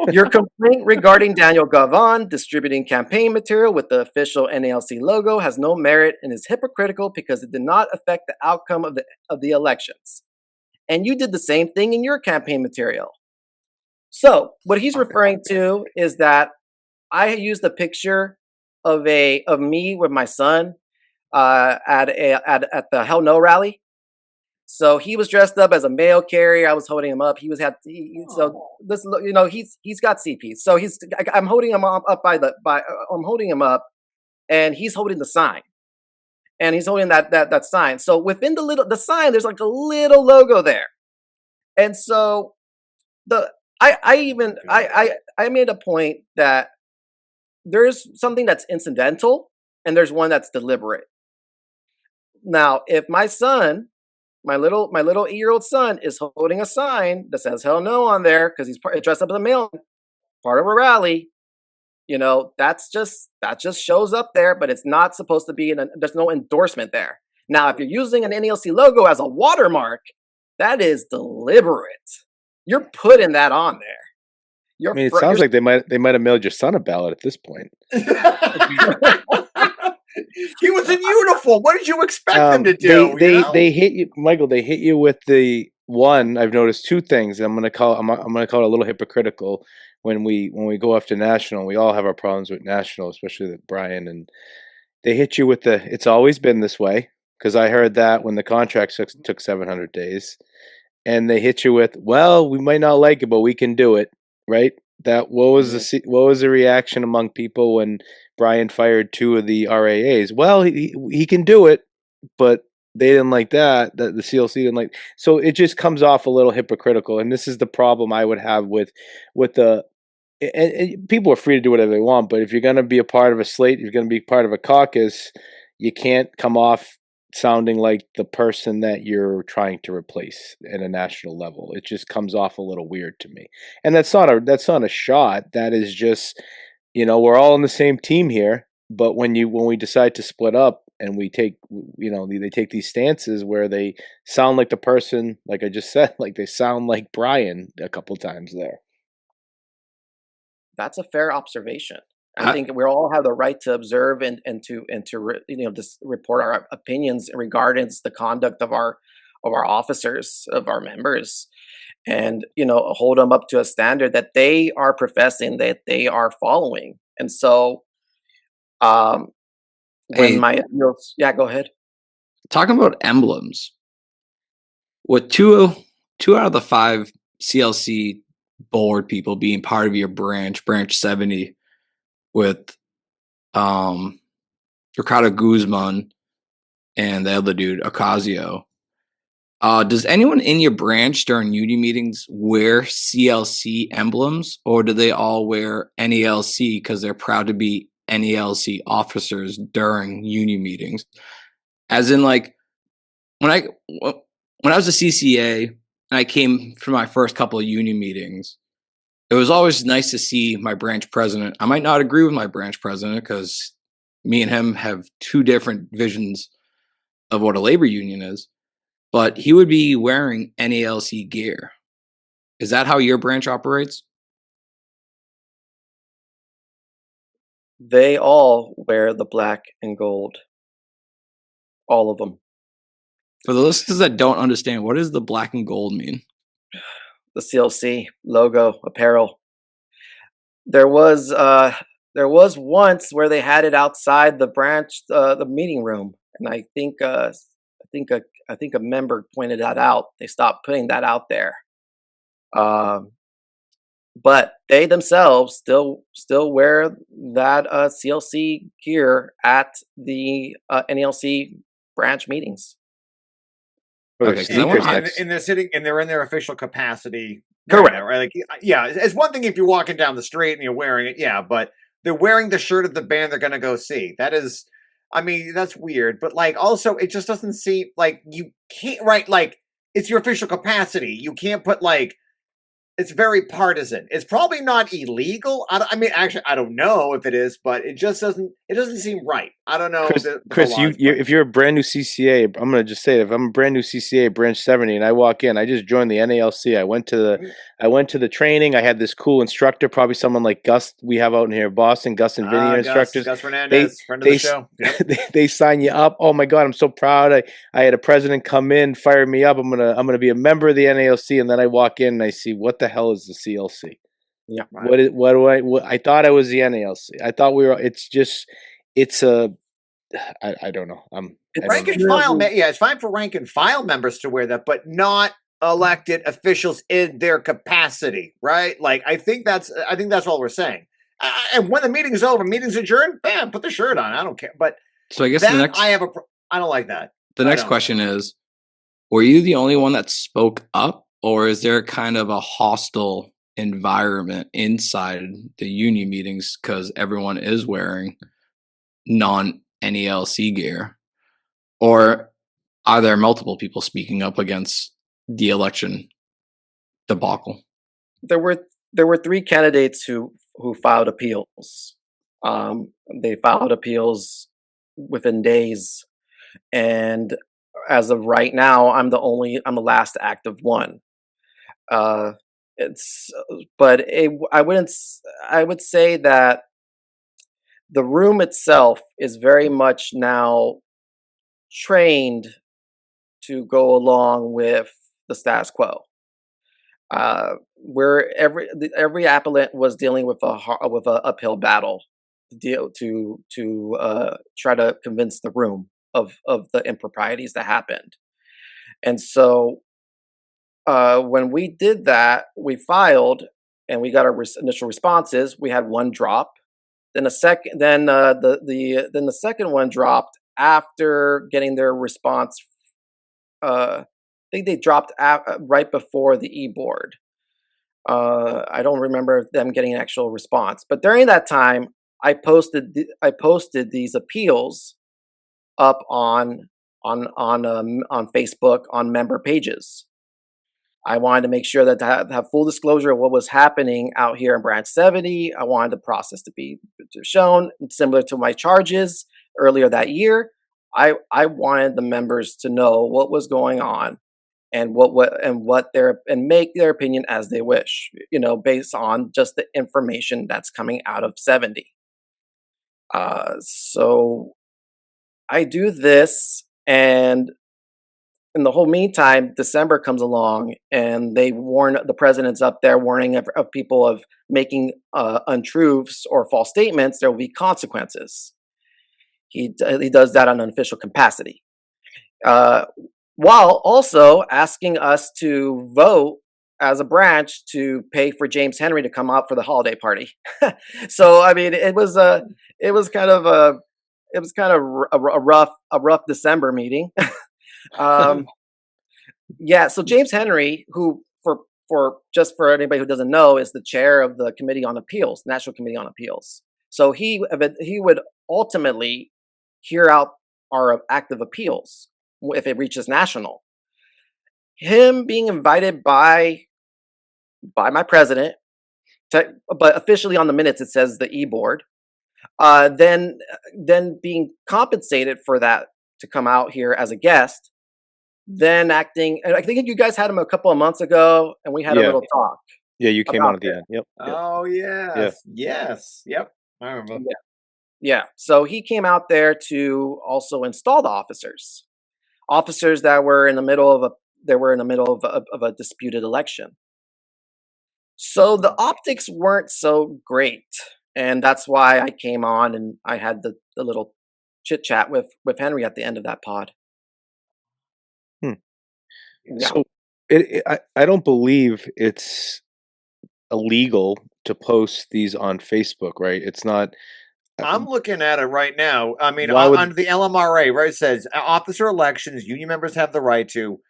Your complaint regarding Daniel Gavon distributing campaign material with the official NALC logo has no merit and is hypocritical because it did not affect the outcome of the elections. And you did the same thing in your campaign material. So what he's referring to is that I used a picture of me with my son at the Hell No rally, So he was dressed up as a mail carrier. I was holding him up. So this, he's got CP. So I'm holding him up I'm holding him up, and he's holding the sign, and he's holding that sign. So within the sign, there's like a little logo there, and so the I made a point that there's something that's incidental and there's one that's deliberate. Now, if my son, my little 8-year-old son, is holding a sign that says "Hell No" on there because he's dressed up as a male, part of a rally, that just shows up there, but it's not supposed to be. There's no endorsement there. Now, if you're using an NALC logo as a watermark, that is deliberate. You're putting that on there.
I mean, it sounds like they might have mailed your son a ballot at this point.
He was in uniform. What did you expect him to do?
They hit you, Michael. They hit you with the one. I've noticed two things. I'm gonna call it a little hypocritical when we go after national. We all have our problems with national, especially with Brian. And they hit you with the. It's always been this way, because I heard that when the contract took 700 days, and they hit you with, well, we might not like it, but we can do it, right? What was the reaction among people when Brian fired 2 of the RAAs? Well, he can do it, but they didn't like that the CLC didn't like. So it just comes off a little hypocritical, and this is the problem I would have with the. And people are free to do whatever they want, but if you're going to be a part of a slate, you're going to be part of a caucus, you can't come off sounding like the person that you're trying to replace at a national level. It just comes off a little weird to me. And that's not a shot. That is just, we're all on the same team here, but when we decide to split up and we take, they take these stances where they sound like the person, like I just said, like they sound like Brian a couple times there.
That's a fair observation. I think we all have the right to observe and to just report our opinions regarding the conduct of our officers, of our members, and hold them up to a standard that they are professing that they are following. And so, go ahead.
Talking about emblems, with two out of the 5 CLC board people being part of your branch 70, with Ricardo Guzman and the other dude, Ocasio. Does anyone in your branch during uni meetings wear CLC emblems, or do they all wear NALC because they're proud to be NALC officers during uni meetings? As in, like, when I was a CCA and I came for my first couple of uni meetings, it was always nice to see my branch president. I might not agree with my branch president because me and him have 2 different visions of what a labor union is, but he would be wearing NALC gear. Is that how your branch operates?
They all wear the black and gold. All of them.
For the listeners that don't understand, what does the black and gold mean?
The CLC logo, apparel. There was once where they had it outside the branch, the meeting room, and I think a member pointed that out. They stopped putting that out there, but they themselves still wear that CLC gear at the NALC branch meetings.
Okay, and they're sitting and they're in their official capacity.
Correct.
Right? Like, yeah, it's one thing if you're walking down the street and you're wearing it, yeah, but they're wearing the shirt of the band they're going to go see. That is, I mean, that's weird. But like, also, it just doesn't seem like you can't, right? Like, it's your official capacity. You can't put like. It's very partisan. It's probably not illegal. I mean, actually, I don't know if it is, but it just doesn't. It doesn't seem right. I don't know.
Chris, if you're a brand new CCA, I'm going to just say it. If I'm a brand new CCA, branch 70, and I walk in, I just joined the NALC. I went to the training. I had this cool instructor, probably someone like Gus we have out in here, Boston. Gus and Vinny are instructors.
Gus Fernandez, friend of the show.
Yep. They sign you up. Oh my God, I'm so proud. I had a president come in, fire me up. I'm gonna be a member of the NALC, and then I walk in and I see what the hell is the CLC?
Yeah.
Right. I thought I was the NALC. I thought we were. It's I don't know. I don't
Rank and
know.
file, yeah, it's fine for rank and file members to wear that, but not elected officials in their capacity, right? Like, I think that's all we're saying. And when the meeting's over, meeting's adjourned, bam, put the shirt on. I don't care. But
So I guess
that I don't like that.
the next question is, were you the only one that spoke up, or is there kind of a hostile environment inside the union meetings because everyone is wearing non-NELC gear? Or are there multiple people speaking up against the election debacle?
There were three candidates who filed appeals. They filed appeals within days, and as of right now, I'm the last active one. It's but I would say that the room itself is very much now trained to go along with the status quo. Where every applicant was dealing with a uphill battle to try to convince the room of the improprieties that happened. And so when we did that, we filed and we got our initial responses. We had one drop, then the second one dropped after getting their response. I think they dropped right before the e-board. I don't remember them getting an actual response, but during that time, I posted these appeals up on Facebook on member pages. I wanted to make sure that to have full disclosure of what was happening out here in Branch 70. I wanted the process to be shown, similar to my charges earlier that year. I wanted the members to know what was going on and make their opinion as they wish, based on just the information that's coming out of 70. So I do this, and in the whole meantime, December comes along, and the president's up there warning of people of making untruths or false statements. There will be consequences. He does that on an official capacity, while also asking us to vote as a branch to pay for James Henry to come out for the holiday party. So I mean, it was kind of a rough December meeting. Yeah, so James Henry, who for anybody who doesn't know, is the chair of the Committee on Appeals, National Committee on Appeals. So he would ultimately hear out our active appeals if it reaches national. Him being invited by my president, but officially on the minutes it says the e-board, then being compensated for that to come out here as a guest, then acting. And I think you guys had him a couple of months ago, and we had a little talk.
Yeah, you came on at the end. Yep.
Oh yes, yes, yep. I remember.
Yeah. So he came out there to also install the officers that were in the middle of a disputed election. So the optics weren't so great, and that's why I came on and I had the little chit chat with Henry at the end of that pod. Yeah.
So I don't believe it's illegal to post these on Facebook, right? It's not.
I'm looking at it right now. I mean,
Why would-
under the LMRA, right, it says officer elections, union members have the right to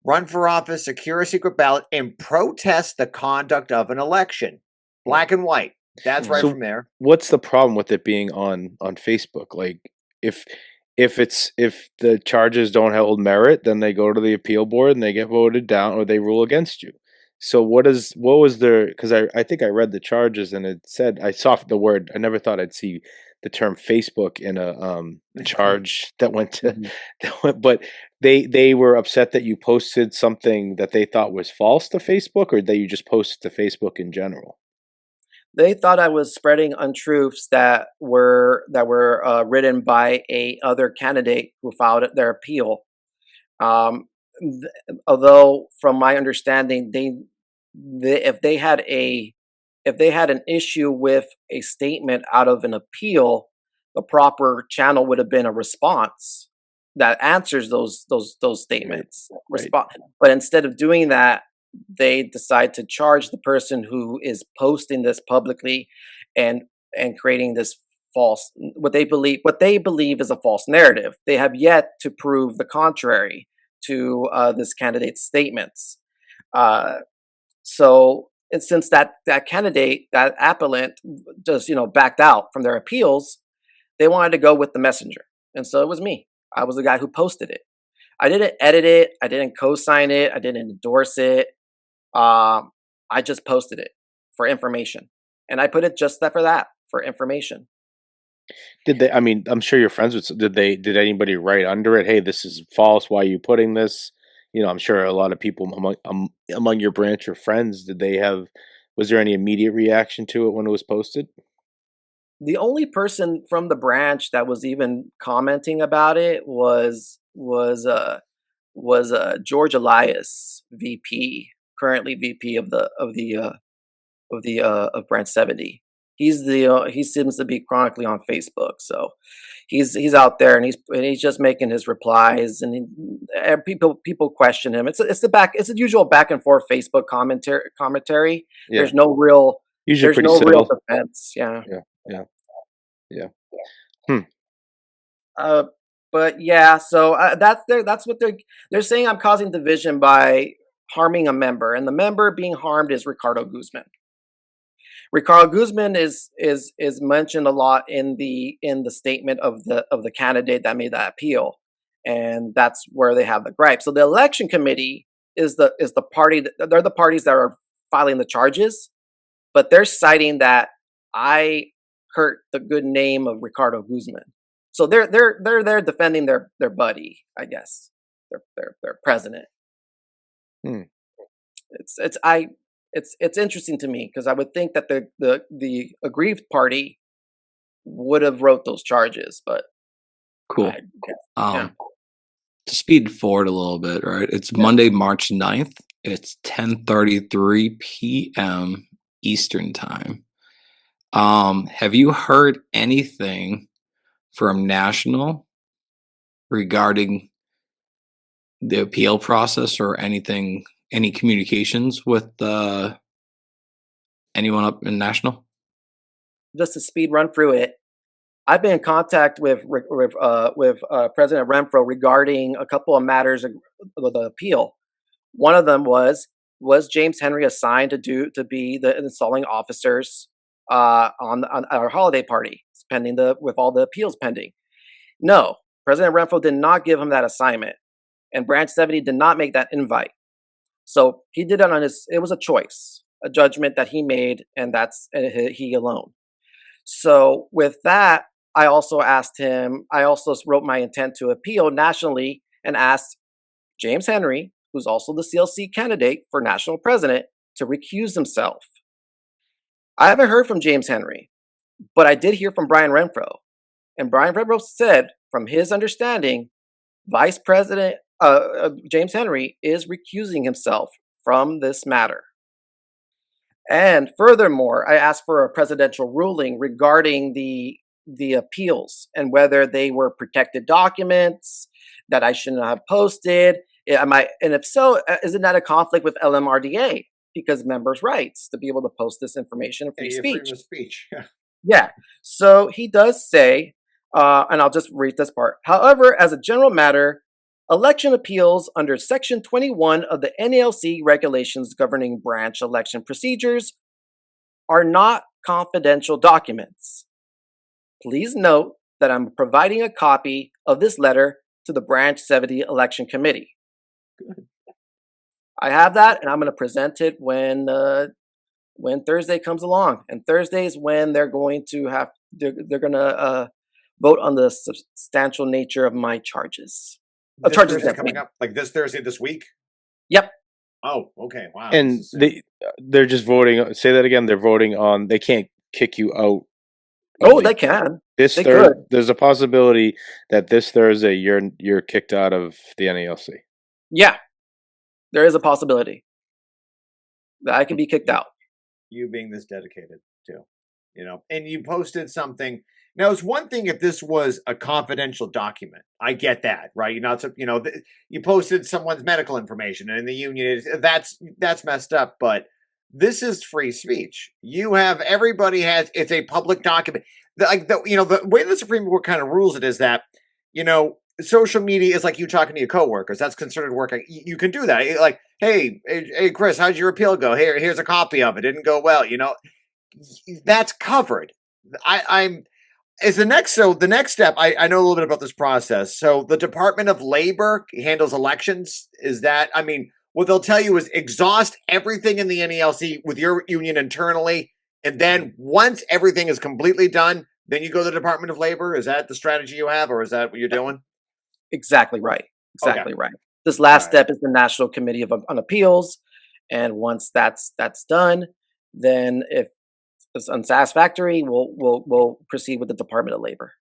run for office, secure a secret ballot, and protest the conduct of an election. Black and white. That's right
So
from there.
what's the problem with it being on Facebook? Like, if the charges don't hold merit, then they go to the appeal board and they get voted down or they rule against you. So what was there? Because I think I read the charges and it said, I saw the word. I never thought I'd see the term Facebook in a charge that went to but they were upset that you posted something that they thought was false to Facebook, or that you just posted to Facebook in general.
They thought I was spreading untruths that were written by a other candidate who filed their appeal. Although, from my understanding, if they had an issue with a statement out of an appeal, the proper channel would have been a response that answers those statements.
Right.
But instead of doing that, they decide to charge the person who is posting this publicly and creating this false, what they believe is a false narrative. They have yet to prove the contrary to this candidate's statements. So and since that candidate, that appellant, just backed out from their appeals, they wanted to go with the messenger, and so it was me. I was the guy who posted it. I didn't edit it. I didn't co-sign it. I didn't endorse it. I just posted it for information, and I put it just that for that, for information.
Did they? I mean, I'm sure your friends would. Did anybody write under it? Hey, this is false. Why are you putting this? I'm sure a lot of people among your branch or friends. Did they have? Was there any immediate reaction to it when it was posted?
The only person from the branch that was even commenting about it was George Elias, VP, currently VP of Branch 70. He seems to be chronically on Facebook, so he's out there, and he's just making his replies, and people question him. It's the usual back and forth Facebook commentary.
Yeah.
There's no real
Usually pretty
real
civil.
defense. Yeah.
Yeah.
But yeah, so that's what they're saying. I'm causing division by harming a member, and the member being harmed is Ricardo Guzman. Ricardo Guzman is mentioned a lot in the statement of the candidate that made that appeal, and that's where they have the gripe. So the election committee is the party. They're the parties that are filing the charges, but they're citing that I hurt the good name of Ricardo Guzman. So they're defending their buddy, I guess, their president. It's interesting to me because I would think that the aggrieved party would have wrote those charges, but
Cool. To speed forward a little bit, right? It's Monday, March 9th. It's 10:33 p.m. Eastern time. Have you heard anything from National regarding the appeal process or anything, any communications with anyone up in National?
Just to speed run through it, I've been in contact with President Renfro regarding a couple of matters of the appeal. One of them was James Henry assigned to be the installing officers on our holiday party, with all the appeals pending? No, President Renfro did not give him that assignment, and Branch 70 did not make that invite. So he did it on his. It was a choice, a judgment that he made, and that's he alone. So with that, I also asked him. I also wrote my intent to appeal nationally and asked James Henry, who's also the CLC candidate for national president, to recuse himself. I haven't heard from James Henry, but I did hear from Brian Renfro. And Brian Renfro said, from his understanding, Vice President James Henry is recusing himself from this matter. And furthermore, I asked for a presidential ruling regarding the appeals and whether they were protected documents that I shouldn't have posted. And if so, isn't that a conflict with LMRDA? Because members' rights to be able to post this information in free speech.
Freedom of speech.
Yeah. So he does say, and I'll just read this part. However, as a general matter, election appeals under Section 21 of the NALC regulations governing branch election procedures are not confidential documents. Please note that I'm providing a copy of this letter to the Branch 70 Election Committee.
Good.
I have that, and I'm going to present it when Thursday comes along. And Thursday is when they're going to vote on the substantial nature of my charges.
This Thursday coming up, like this Thursday this week?
Yep.
Oh, okay. Wow.
And they're just voting. Say that again. They're voting on. They can't kick you out.
They can.
There's a possibility that this Thursday you're kicked out of the NALC.
Yeah, there is a possibility that I can be kicked out.
You being this dedicated too, and you posted something. Now, it's one thing if this was a confidential document. I get that, right? You're not, you posted someone's medical information, and the union that's messed up. But this is free speech. You have everybody has it's a public document. The way the Supreme Court kind of rules it is that social media is like you talking to your coworkers. That's considered work. You can do that. Like, hey, Chris, how'd your appeal go? Here's a copy of it. Didn't go well. That's covered. I'm is the next so the next step. I know a little bit about this process. So the Department of Labor handles elections. Is that what they'll tell you is exhaust everything in the NELC with your union internally, and then once everything is completely done, then you go to the Department of Labor. Is that the strategy you have, or is that what you're doing?
Exactly right.
Okay.
Exactly right. This
All
last
right.
step is the National Committee on Appeals, and once that's done, then if it's unsatisfactory, we'll proceed with the Department of Labor.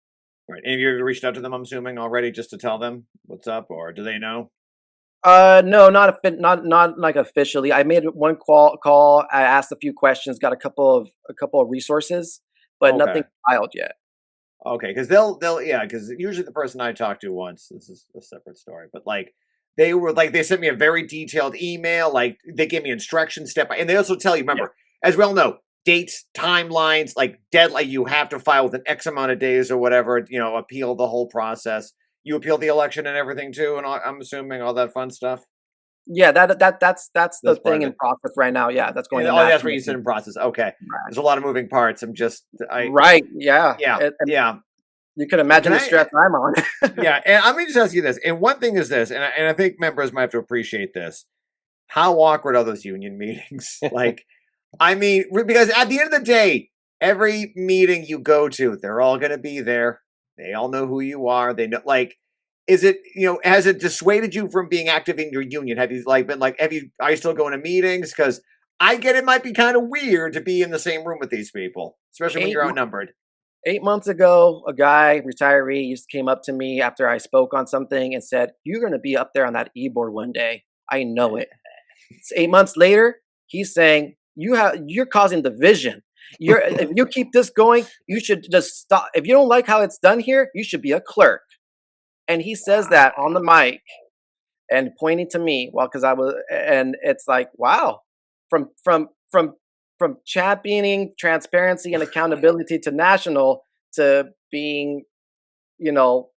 Right. And have you reached out to them, I'm assuming, already just to tell them what's up, or do they know?
No, not like officially. I made one call. I asked a few questions, got a couple of resources, but
Okay.
nothing filed yet.
Okay, because they'll yeah, because usually the person I talked to once, this is a separate story, but they sent me a very detailed email, like they gave me instructions step by, and they also tell you, remember, as we all know, dates, timelines, like deadline, you have to file within X amount of days or whatever, appeal the whole process. You appeal the election and everything too, and I'm assuming all that fun stuff.
Yeah, that's the
That's part
thing
of
in
it.
process right now. Yeah, that's going
And,
to
that's what
national.
you said in process. Okay,
Right.
there's a lot of moving parts.
Right. Yeah.
Yeah,
And
yeah.
you can
Well,
imagine the stress I'm on.
yeah, and I'm going to just ask you this. And one thing is this, and I think members might have to appreciate this. How awkward are those union meetings? Because at the end of the day, every meeting you go to, they're all going to be there. They all know who you are. They know, is it, has it dissuaded you from being active in your union? Have you are you still going to meetings? Because I get it might be kind of weird to be in the same room with these people, especially when
eight
you're
mo-
outnumbered.
8 months ago, a guy, retiree, used came up to me after I spoke on something and said, "You're going to be up there on that e-board one day. I know it." It's 8 months later, he's saying, you're causing division. If you keep this going, you should just stop. If you don't like how it's done here, you should be a clerk." And he says that on the mic and pointing to me. Well, because I was, and it's like, wow, from from from from championing transparency and accountability to national to being, you know,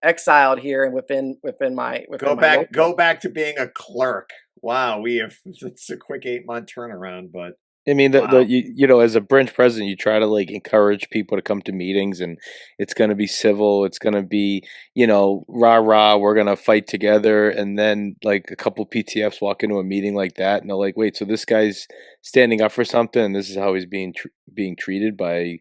exiled here and within my local.
Go back to being a clerk. Wow, it's a quick 8-month turnaround, but
I mean,
wow.
as a branch president, you try to encourage people to come to meetings, and it's going to be civil. It's going to be, rah rah. We're going to fight together, and then a couple PTFs walk into a meeting like that, and they're like, "Wait, so this guy's standing up for something, and this is how he's being treated by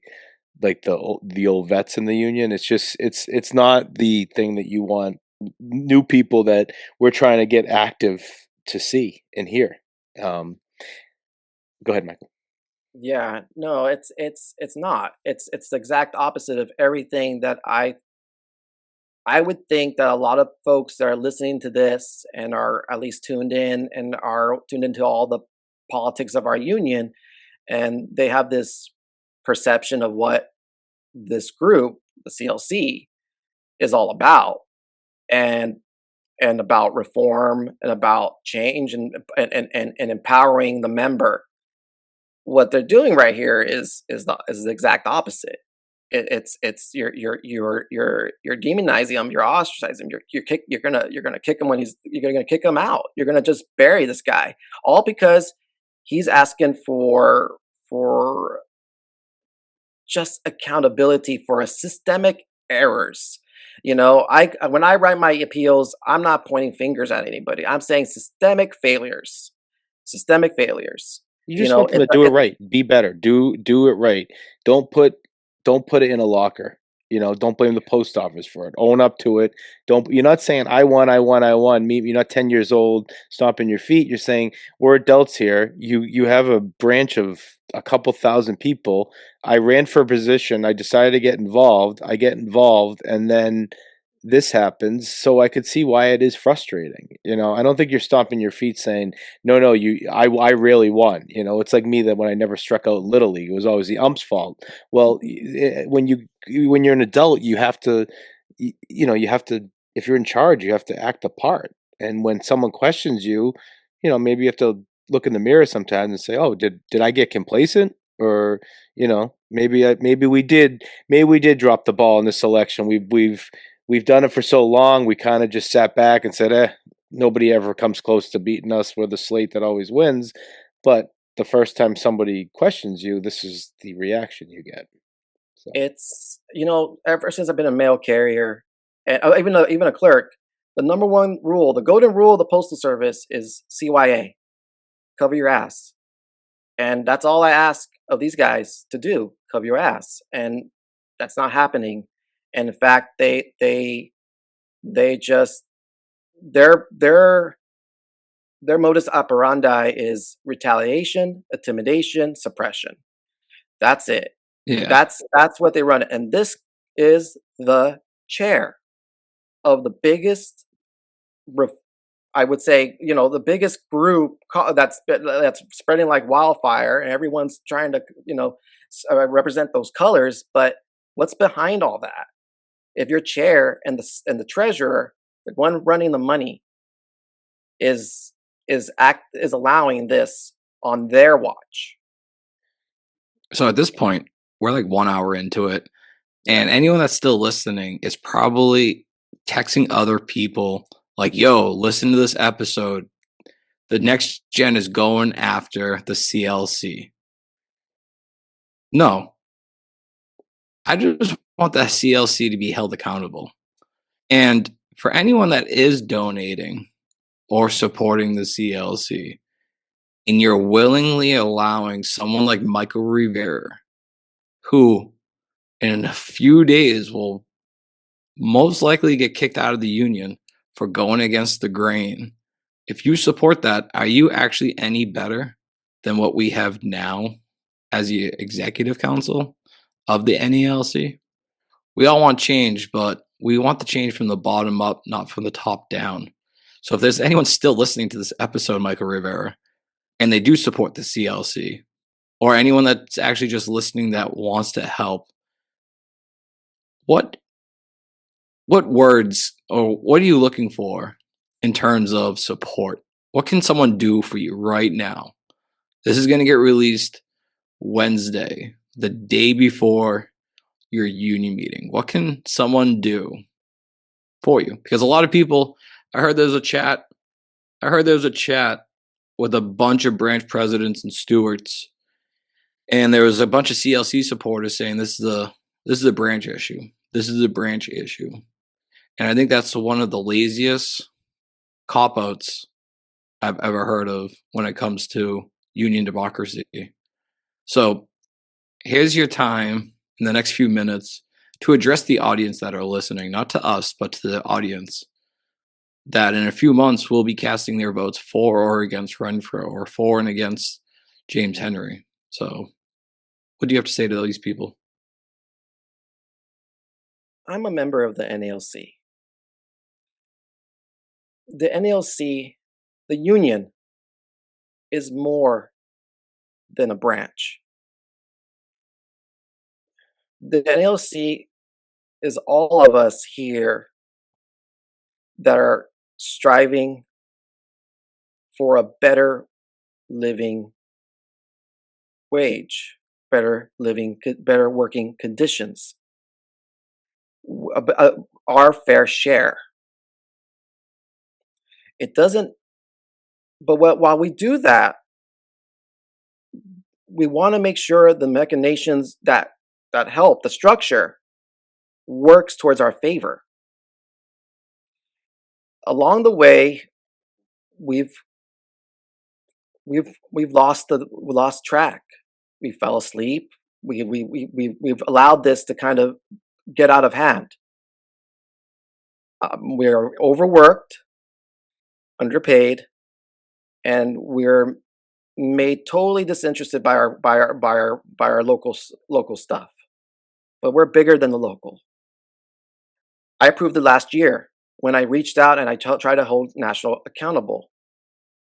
the old vets in the union." It's just it's not the thing that you want new people that we're trying to get active to see and hear. Um, Go ahead, Michael.
Yeah, no, it's not. It's the exact opposite of everything that I would think that a lot of folks that are listening to this and are at least tuned in and are tuned into all the politics of our union, and they have this perception of what this group, the CLC, is all about, and about reform and about change and empowering the member. What they're doing right here is the exact opposite. It's you're demonizing him, you're ostracizing him, you're gonna kick him when you're gonna kick him out. You're gonna just bury this guy, all because he's asking for just accountability for a systemic errors. I when I write my appeals, I'm not pointing fingers at anybody. I'm saying systemic failures, systemic failures.
You just want them to do it right. Be better. Do it right. Don't put it in a locker. Don't blame the post office for it. Own up to it. Don't. You're not saying I won, I won, I won. You're not 10 years old stomping your feet. You're saying we're adults here. You have a branch of a couple thousand people. I ran for a position. I decided to get involved. I get involved, and then this happens, so I could see why it is frustrating. I don't think you're stomping your feet saying, "No, no, I really won." It's like me that when I never struck out in Little League, it was always the ump's fault. Well, when you're an adult, you have to, you have to. If you're in charge, you have to act the part. And when someone questions you, maybe you have to look in the mirror sometimes and say, "Oh, did I get complacent?" Or maybe we did drop the ball in this election. We've done it for so long. We kind of just sat back and said, nobody ever comes close to beating us. We're the slate that always wins. But the first time somebody questions you, this is the reaction you get. So.
It's, ever since I've been a mail carrier, and even a clerk, the number one rule, the golden rule of the Postal Service is CYA, cover your ass. And that's all I ask of these guys to do, cover your ass. And that's not happening. And in fact, they just their modus operandi is retaliation, intimidation, suppression. That's it.
Yeah.
That's what they run. And this is the chair of the biggest, I would say, the biggest group that's spreading like wildfire, and everyone's trying to, represent those colors. But what's behind all that? If your chair and the treasurer, the one running the money, is allowing this on their watch.
So at this point, we're like 1 hour into it, and anyone that's still listening is probably texting other people like, yo, listen to this episode. The next gen is going after the CLC. No. I just want that CLC to be held accountable. And for anyone that is donating or supporting the CLC, and you're willingly allowing someone like Michael Rivera, who in a few days will most likely get kicked out of the union for going against the grain. If you support that, are you actually any better than what we have now as the executive council of the NELC? We all want change, but we want the change from the bottom up, not from the top down. So if there's anyone still listening to this episode, Michael Rivera, and they do support the CLC, or anyone that's actually just listening that wants to help, what words or what are you looking for in terms of support? What can someone do for you right now? This is going to get released Wednesday, the day before your union meeting. What can someone do for you? Because a lot of people, I heard there's a chat with a bunch of branch presidents and stewards, and there was a bunch of CLC supporters saying this is a branch issue. This is a branch issue. And I think that's one of the laziest cop-outs I've ever heard of when it comes to union democracy. So here's your time in the next few minutes to address the audience that are listening, not to us, but to the audience, that in a few months will be casting their votes for or against Renfro, or for and against James Henry. So what do you have to say to these people?
I'm a member of the NALC. The NALC, the union, is more than a branch. The NALC is all of us here that are striving for a better living wage, better working conditions, our fair share. It doesn't, but while we do that, we want to make sure the machinations that help the structure works towards our favor. Along the way, we've lost track. We fell asleep. We've allowed this to kind of get out of hand. We're overworked, underpaid, and we're made totally disinterested by our local stuff. But we're bigger than the local. I approved it last year when I reached out and I tried to hold national accountable.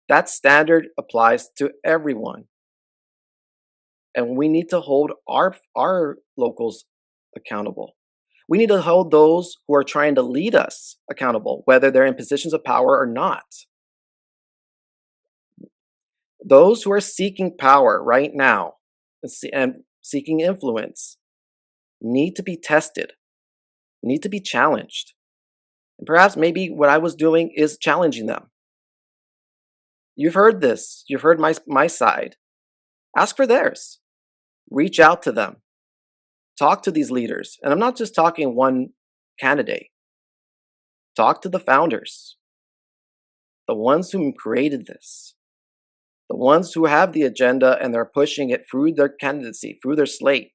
That standard applies to everyone. And we need to hold our locals accountable. We need to hold those who are trying to lead us accountable, whether they're in positions of power or not. Those who are seeking power right now and seeking influence need to be tested, need to be challenged. And perhaps maybe what I was doing is challenging them. You've heard this. You've heard my side. Ask for theirs. Reach out to them. Talk to these leaders. And I'm not just talking one candidate. Talk to the founders, the ones who created this, the ones who have the agenda and they're pushing it through their candidacy, through their slate,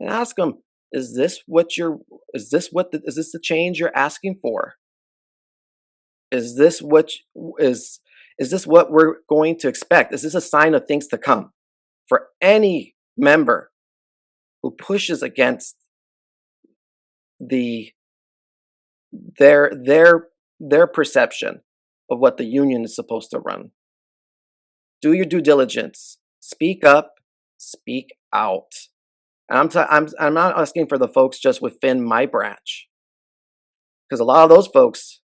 and ask them, is this the change you're asking for? Is this what we're going to expect? Is this a sign of things to come for any member who pushes against their perception of what the union is supposed to run? Do your due diligence. Speak up. Speak out. And I'm not asking for the folks just within my branch, because a lot of those folks,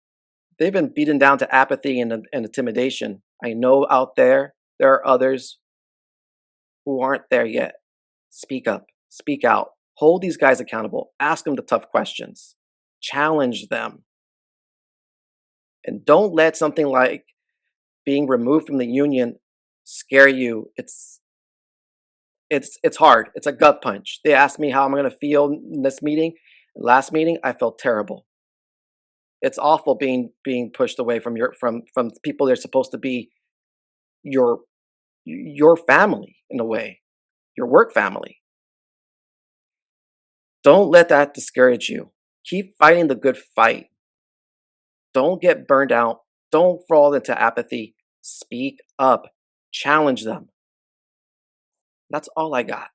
they've been beaten down to apathy and intimidation. I know out there are others who aren't there yet. Speak up. Speak out. Hold these guys accountable. Ask them the tough questions. Challenge them. And don't let something like being removed from the union scare you. It's hard. It's a gut punch. They asked me how I'm going to feel in this meeting. Last meeting, I felt terrible. It's awful being pushed away from people that are supposed to be your family in a way, your work family. Don't let that discourage you. Keep fighting the good fight. Don't get burned out. Don't fall into apathy. Speak up. Challenge them. That's all I got.